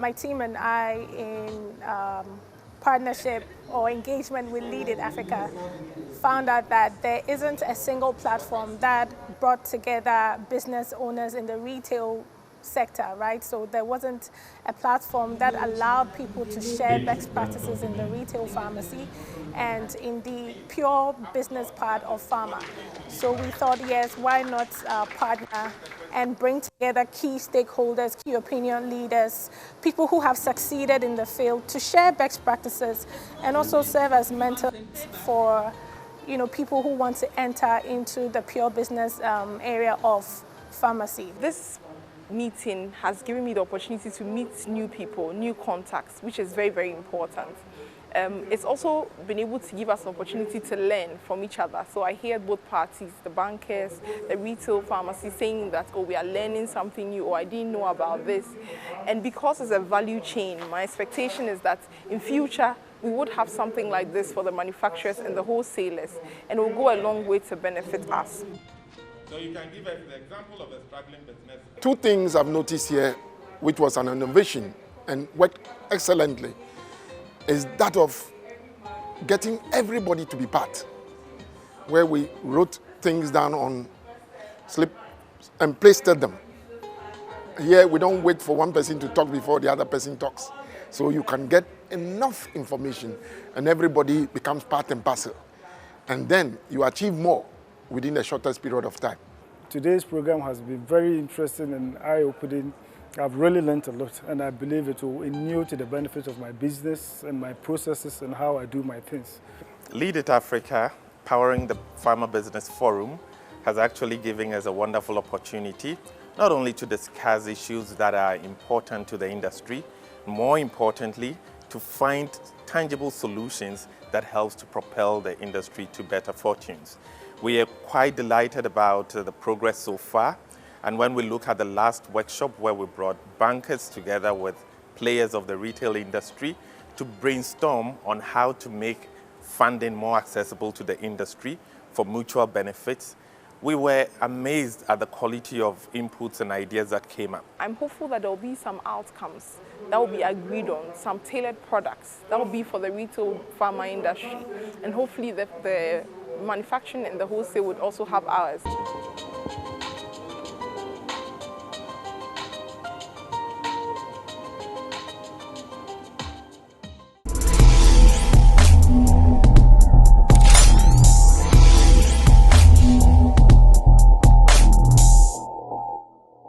my team and I, in partnership or engagement with Lead in Africa, found out that there isn't a single platform that brought together business owners in the retail sector, right? So there wasn't a platform that allowed people to share best practices in the retail pharmacy and in the pure business part of pharma. So we thought, yes, why not partner and bring together key stakeholders, key opinion leaders, people who have succeeded in the field to share best practices and also serve as mentors for people who want to enter into the pure business area of pharmacy. This meeting has given me the opportunity to meet new people, new contacts, which is very, very important. It's also been able to give us an opportunity to learn from each other. So I hear both parties, the bankers, the retail pharmacy, saying that, oh, we are learning something new, or I didn't know about this. And because it's a value chain, my expectation is that in future, we would have something like this for the manufacturers and the wholesalers, and it will go a long way to benefit us. So you can give us the example of a struggling business. Two things I've noticed here, which was an innovation and worked excellently, is that of getting everybody to be part, where we wrote things down on slip and pasted them. Here we don't wait for one person to talk before the other person talks. So you can get enough information and everybody becomes part and parcel. And then you achieve more within the shortest period of time. Today's program has been very interesting and eye-opening. I've really learned a lot, and I believe it will inure to the benefit of my business and my processes and how I do my things. Lead It Africa, powering the Pharma Business Forum, has actually given us a wonderful opportunity, not only to discuss issues that are important to the industry, more importantly, to find tangible solutions that helps to propel the industry to better fortunes. We are quite delighted about the progress so far. And when we look at the last workshop where we brought bankers together with players of the retail industry to brainstorm on how to make funding more accessible to the industry for mutual benefits, we were amazed at the quality of inputs and ideas that came up. I'm hopeful that there will be some outcomes that will be agreed on, some tailored products that will be for the retail pharma industry. And hopefully the manufacturing and the wholesale would also have ours.